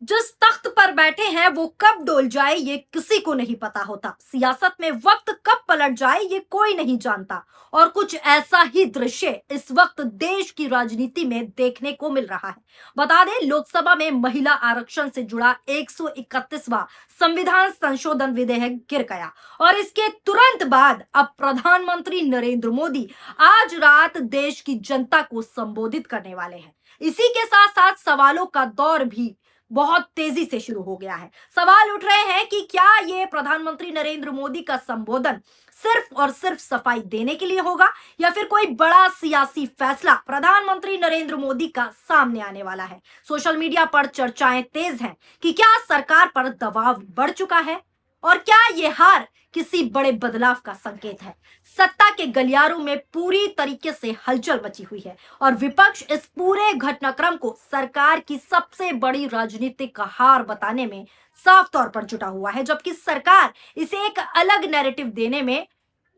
जिस तख्त पर बैठे हैं वो कब डोल जाए ये किसी को नहीं पता होता। सियासत में वक्त कब पलट जाए ये कोई नहीं जानता। और कुछ ऐसा ही दृश्य इस वक्त देश की राजनीति में देखने को मिल रहा है। बता दें, लोकसभा में महिला आरक्षण से जुड़ा 131वां संविधान संशोधन विधेयक गिर गया और इसके तुरंत बाद अब प्रधानमंत्री नरेंद्र मोदी आज रात देश की जनता को संबोधित करने वाले हैं। इसी के साथ साथ सवालों का दौर भी बहुत तेजी से शुरू हो गया है। सवाल उठ रहे हैं कि क्या ये प्रधानमंत्री नरेंद्र मोदी का संबोधन सिर्फ और सिर्फ सफाई देने के लिए होगा या फिर कोई बड़ा सियासी फैसला प्रधानमंत्री नरेंद्र मोदी का सामने आने वाला है। सोशल मीडिया पर चर्चाएं तेज हैं कि क्या सरकार पर दबाव बढ़ चुका है और क्या ये हार किसी बड़े बदलाव का संकेत है। सत्ता के गलियारों में पूरी तरीके से हलचल मची हुई है और विपक्ष इस पूरे घटनाक्रम को सरकार की सबसे बड़ी राजनीतिक हार बताने में साफ तौर पर जुटा हुआ है, जबकि सरकार इसे एक अलग नैरेटिव देने में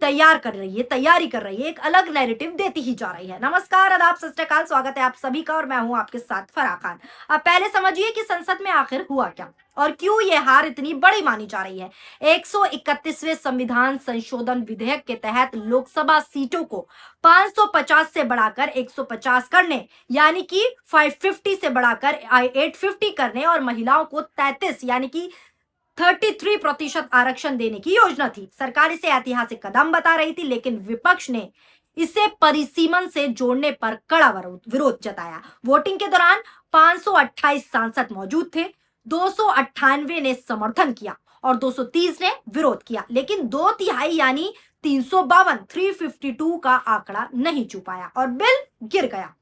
तैयारी कर रही है, एक अलग नैरेटिव देती ही जा रही है। नमस्कार, आदाब, सत श्री अकाल, स्वागत है आप सभी का और मैं हूं आपके साथ फराह खान। अब पहले समझिए कि संसद में आखिर हुआ क्या और क्यों ये हार इतनी बड़ी मानी जा रही है। 131वें संविधान संशोधन विधेयक के तहत लोकसभा सीटों को 550 से बढ़ाकर 150 करने, यानी कि 550 से बढ़ाकर 850 करने और महिलाओं को 33 यानी कि 33% आरक्षण देने की योजना थी। सरकार इसे ऐतिहासिक कदम बता रही थी, लेकिन विपक्ष ने इसे परिसीमन से जोड़ने पर कड़ा विरोध जताया। वोटिंग के दौरान 528 सांसद मौजूद थे, 298 ने समर्थन किया और 230 ने विरोध किया, लेकिन 2/3 यानी 352 का आंकड़ा नहीं छू पाया और बिल गिर गया।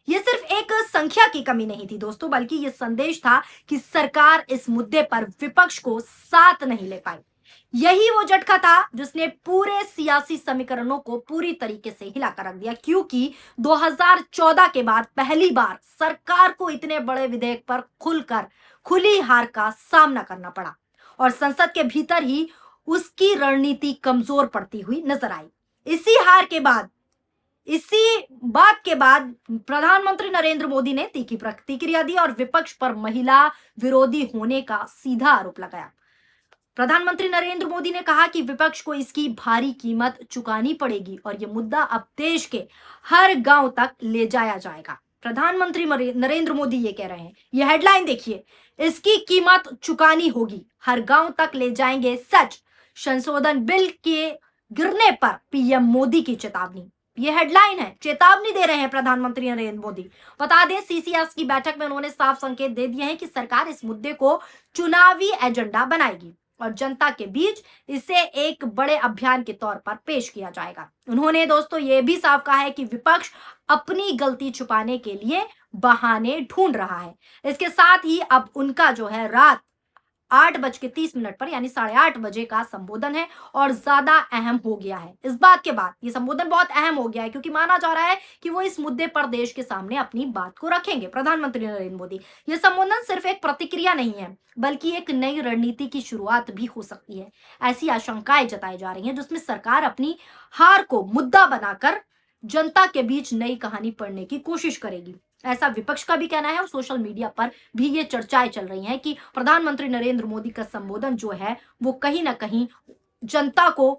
ये सिर्फ एक संख्या की कमी नहीं थी दोस्तों, बल्कि ये संदेश था कि सरकार इस मुद्दे पर विपक्ष को साथ नहीं ले पाई। यही वो झटका था जिसने पूरे सियासी समीकरणों को पूरी तरीके से हिलाकर रख दिया, क्योंकि 2014 के बाद पहली बार सरकार को इतने बड़े विधेयक पर खुली हार का सामना करना पड़ा और संसद के भीतर ही उसकी रणनीति कमजोर पड़ती हुई नजर आई। इसी बात के बाद प्रधानमंत्री नरेंद्र मोदी ने तीखी प्रतिक्रिया दी और विपक्ष पर महिला विरोधी होने का सीधा आरोप लगाया। प्रधानमंत्री नरेंद्र मोदी ने कहा कि विपक्ष को इसकी भारी कीमत चुकानी पड़ेगी और यह मुद्दा अब देश के हर गांव तक ले जाया जाएगा। प्रधानमंत्री नरेंद्र मोदी ये कह रहे हैं, यह हेडलाइन देखिए, इसकी कीमत चुकानी होगी, हर गांव तक ले जाएंगे सच, संशोधन बिल के गिरने पर पीएम मोदी की चेतावनी। ये हेडलाइन है, चेतावनी दे रहे हैं प्रधानमंत्री नरेंद्र मोदी। बता दें, सीसीएस की बैठक में उन्होंने साफ संकेत दे दिए हैं कि सरकार इस मुद्दे को चुनावी एजेंडा बनाएगी और जनता के बीच इसे एक बड़े अभियान के तौर पर पेश किया जाएगा। उन्होंने दोस्तों ये भी साफ कहा है कि विपक्ष अपनी गलती छुपाने के लिए बहाने ढूंढ रहा है। इसके साथ ही अब उनका जो है रात 8:30 पर यानी 8:30 बजे का संबोधन है और ज्यादा अहम हो गया है। इस बात के बाद ये संबोधन बहुत अहम हो गया है क्योंकि माना जा रहा है कि वो इस मुद्दे पर देश के सामने अपनी बात को रखेंगे प्रधानमंत्री नरेंद्र मोदी। ये संबोधन सिर्फ एक प्रतिक्रिया नहीं है, बल्कि एक नई रणनीति की शुरुआत भी हो सकती है। ऐसी आशंकाएं जताई जा रही हैं जिसमें सरकार अपनी हार को मुद्दा बनाकर जनता के बीच नई कहानी पढ़ने की कोशिश करेगी। ऐसा विपक्ष का भी कहना है और सोशल मीडिया पर भी ये चर्चाएं चल रही हैं कि प्रधानमंत्री नरेंद्र मोदी का संबोधन जो है वो कहीं ना कहीं जनता को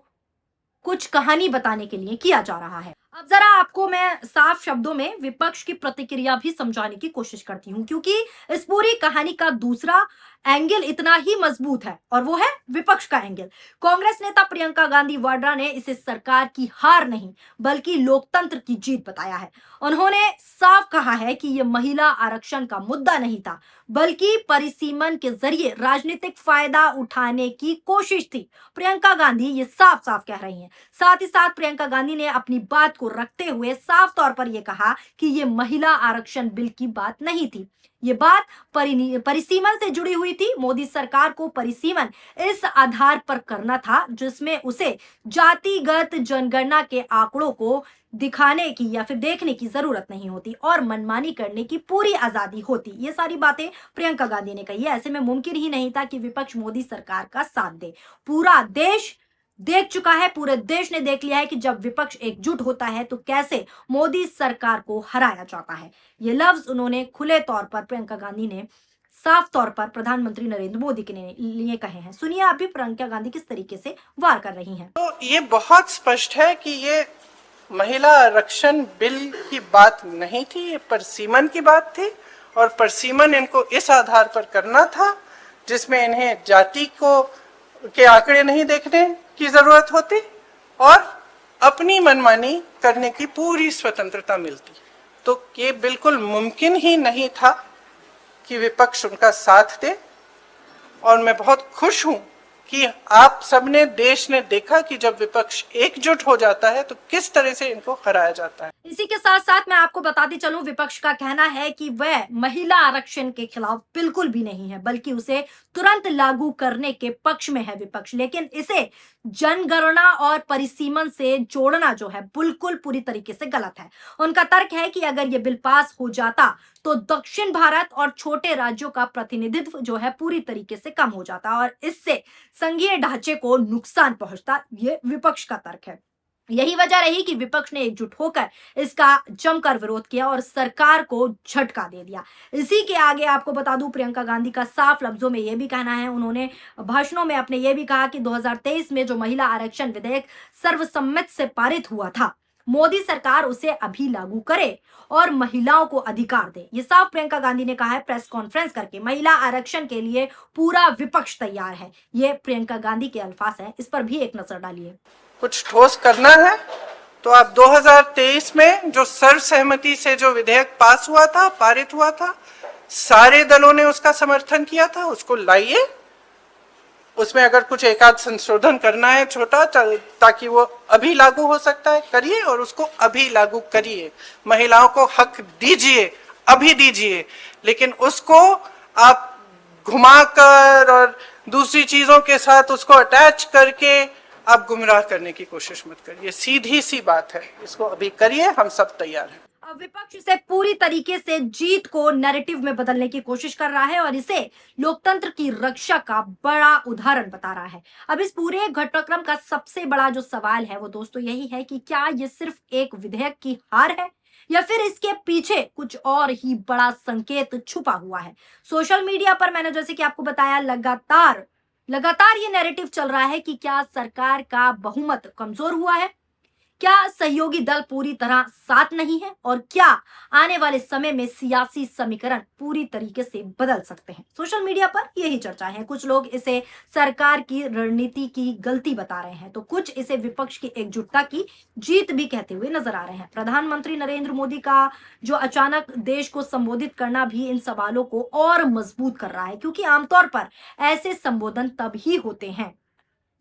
कुछ कहानी बताने के लिए किया जा रहा है। अब जरा आपको मैं साफ शब्दों में विपक्ष की प्रतिक्रिया भी समझाने की कोशिश करती हूं, क्योंकि इस पूरी कहानी का दूसरा एंगल इतना ही मजबूत है और वो है विपक्ष का एंगल। कांग्रेस नेता प्रियंका गांधी वाड्रा ने इसे सरकार की हार नहीं बल्कि लोकतंत्र की जीत बताया है। उन्होंने साफ कहा है कि यह महिला आरक्षण का मुद्दा नहीं था, बल्कि परिसीमन के जरिए राजनीतिक फायदा उठाने की कोशिश थी। प्रियंका गांधी ये साफ साफ कह रही हैं। साथ ही साथ प्रियंका गांधी ने अपनी बात को रखते हुए साफ तौर पर यह कहा कि यह महिला आरक्षण बिल की बात नहीं थी, ये बात परिसीमन से जुड़ी हुई थी। मोदी सरकार को परिसीमन इस आधार पर करना था जिसमें उसे जातिगत जनगणना के आंकड़ों को दिखाने की या फिर देखने की जरूरत नहीं होती और मनमानी करने की पूरी आजादी होती। ये सारी बातें प्रियंका गांधी ने कही है। ऐसे में मुमकिन ही नहीं था कि विपक्ष मोदी सरकार का साथ दे। पूरा देश देख चुका है, पूरे देश ने देख लिया है कि जब विपक्ष एकजुट होता है तो कैसे मोदी सरकार को हराया जाता है। ये लफ्ज उन्होंने खुले तौर पर प्रियंका गांधी ने साफ तौर पर प्रधानमंत्री नरेंद्र मोदी के लिए कहे हैं। सुनिए आप भी प्रियंका गांधी किस तरीके से वार कर रही हैं। तो ये बहुत स्पष्ट है कि ये महिला आरक्षण बिल की बात नहीं थी, ये परसीमन की बात थी और परसीमन इनको इस आधार पर करना था जिसमें इन्हें जाति को के आंकड़े नहीं देखने की जरूरत होती और अपनी मनमानी करने की पूरी स्वतंत्रता मिलती। तो ये बिल्कुल मुमकिन ही नहीं था कि विपक्ष उनका साथ दे और मैं बहुत खुश हूं कि आप सबने, देश ने देखा कि जब विपक्ष एकजुट हो जाता है तो किस तरह से इनको हराया जाता है। इसी के साथ साथ मैं आपको बताती चलूं, विपक्ष का कहना है कि वह महिला आरक्षण के खिलाफ बिल्कुल भी नहीं है, बल्कि उसे तुरंत लागू करने के पक्ष में है विपक्ष। लेकिन इसे जनगणना और परिसीमन से जोड़ना जो है बिल्कुल पूरी तरीके से गलत है। उनका तर्क है कि अगर ये बिल पास हो जाता तो दक्षिण भारत और छोटे राज्यों का प्रतिनिधित्व जो है पूरी तरीके से कम हो जाता और इससे संघीय ढांचे को नुकसान पहुंचता। ये विपक्ष का तर्क है। यही वजह रही कि विपक्ष ने एकजुट होकर इसका जमकर विरोध किया और सरकार को झटका दे दिया। इसी के आगे आपको बता दूं, प्रियंका गांधी का साफ लफ्जों में यह भी कहना है, उन्होंने भाषणों में अपने ये भी कहा कि 2023 में जो महिला आरक्षण विधेयक सर्वसम्मति से पारित हुआ था, मोदी सरकार उसे अभी लागू करे और महिलाओं को अधिकार दे। ये साफ प्रियंका गांधी ने कहा है प्रेस कॉन्फ्रेंस करके। महिला आरक्षण के लिए पूरा विपक्ष तैयार है, ये प्रियंका गांधी के अल्फाज हैं। इस पर भी एक नजर डालिए। कुछ ठोस करना है तो आप 2023 में जो सर्वसहमति से जो विधेयक पास हुआ था, पारित हुआ था, सारे दलों ने उसका समर्थन किया था, उसको लाइए। उसमें अगर कुछ एकाध संशोधन करना है छोटा, ताकि वो अभी लागू हो सकता है, करिए और उसको अभी लागू करिए। महिलाओं को हक दीजिए, अभी दीजिए, लेकिन उसको आप घुमाकर और दूसरी चीजों के साथ उसको अटैच करके आप गुमराह करने की कोशिश मत करिए। सीधी सी बात है, इसको अभी करिए, हम सब तैयार हैं। अब विपक्ष इसे पूरी तरीके से जीत को नैरेटिव में बदलने की कोशिश कर रहा है और इसे लोकतंत्र की रक्षा का बड़ा उदाहरण बता रहा है। अब इस पूरे घटनाक्रम का सबसे बड़ा जो सवाल है वो दोस्तों यही है कि क्या ये सिर्फ एक विधेयक की हार है या फिर इसके पीछे कुछ और ही बड़ा संकेत छुपा हुआ है। सोशल मीडिया पर मैंने जैसे कि आपको बताया लगातार ये नैरेटिव चल रहा है कि क्या सरकार का बहुमत कमजोर हुआ है, क्या सहयोगी दल पूरी तरह साथ नहीं है और क्या आने वाले समय में सियासी समीकरण पूरी तरीके से बदल सकते हैं। सोशल मीडिया पर यही चर्चा है। कुछ लोग इसे सरकार की रणनीति की गलती बता रहे हैं तो कुछ इसे विपक्ष की एकजुटता की जीत भी कहते हुए नजर आ रहे हैं। प्रधानमंत्री नरेंद्र मोदी का जो अचानक देश को संबोधित करना भी इन सवालों को और मजबूत कर रहा है, क्योंकि आमतौर पर ऐसे संबोधन तब ही होते हैं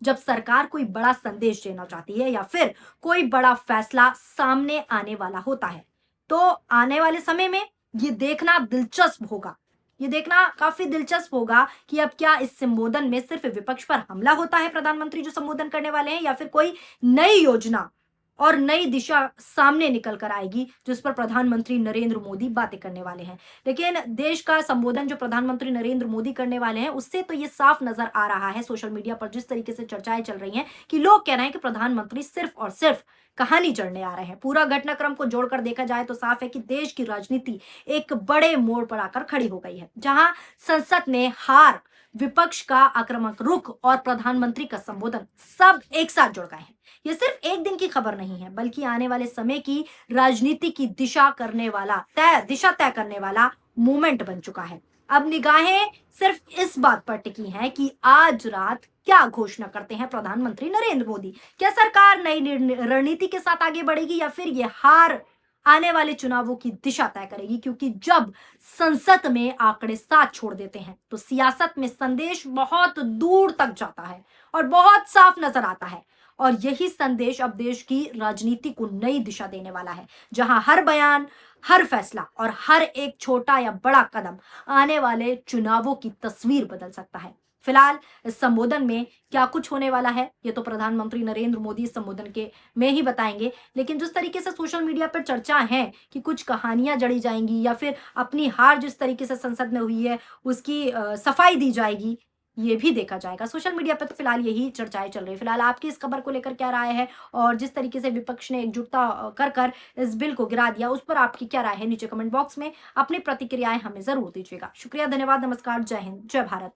जब सरकार कोई बड़ा संदेश देना चाहती है या फिर कोई बड़ा फैसला सामने आने वाला होता है। तो आने वाले समय में ये देखना काफी दिलचस्प होगा कि अब क्या इस संबोधन में सिर्फ विपक्ष पर हमला होता है प्रधानमंत्री जो संबोधन करने वाले हैं, या फिर कोई नई योजना और नई दिशा सामने निकल कर आएगी जिस पर प्रधानमंत्री नरेंद्र मोदी बातें करने वाले हैं। लेकिन देश का संबोधन जो प्रधानमंत्री नरेंद्र मोदी करने वाले हैं उससे तो ये साफ नजर आ रहा है सोशल मीडिया पर जिस तरीके से चर्चाएं चल रही हैं कि लोग कह रहे हैं कि प्रधानमंत्री सिर्फ और सिर्फ कहानी जड़ने आ रहे हैं। पूरा घटनाक्रम को जोड़कर देखा जाए तो साफ है कि देश की राजनीति एक बड़े मोड़ पर आकर खड़ी हो गई है, जहां संसद में हार, विपक्ष का आक्रामक रुख और प्रधानमंत्री का संबोधन सब एक साथ जुड़ गए हैं। ये सिर्फ एक दिन की खबर नहीं है, बल्कि आने वाले समय की राजनीति की दिशा तय करने वाला मोमेंट बन चुका है। अब निगाहें सिर्फ इस बात पर टिकी हैं कि आज रात क्या घोषणा करते हैं प्रधानमंत्री नरेंद्र मोदी। क्या सरकार नई रणनीति के साथ आगे बढ़ेगी या फिर ये हार आने वाले चुनावों की दिशा तय करेगी, क्योंकि जब संसद में आंकड़े साथ छोड़ देते हैं तो सियासत में संदेश बहुत दूर तक जाता है और बहुत साफ नजर आता है। और यही संदेश अब देश की राजनीति को नई दिशा देने वाला है, जहां हर बयान, हर फैसला और हर एक छोटा या बड़ा कदम आने वाले चुनावों की तस्वीर बदल सकता है। फिलहाल इस संबोधन में क्या कुछ होने वाला है ये तो प्रधानमंत्री नरेंद्र मोदी इस संबोधन के में ही बताएंगे। लेकिन जिस तरीके से सोशल मीडिया पर चर्चा है कि कुछ कहानियां जड़ी जाएंगी या फिर अपनी हार जिस तरीके से संसद में हुई है उसकी सफाई दी जाएगी, ये भी देखा जाएगा। सोशल मीडिया पर तो फिलहाल यही चर्चाएं चल रही है। फिलहाल आपकी इस खबर को लेकर क्या राय है और जिस तरीके से विपक्ष ने एकजुटता कर कर इस बिल को गिरा दिया, उस पर आपकी क्या राय है? नीचे कमेंट बॉक्स में अपनी प्रतिक्रियाएं हमें जरूर दीजिएगा। शुक्रिया, धन्यवाद, नमस्कार, जय हिंद, जय भारत।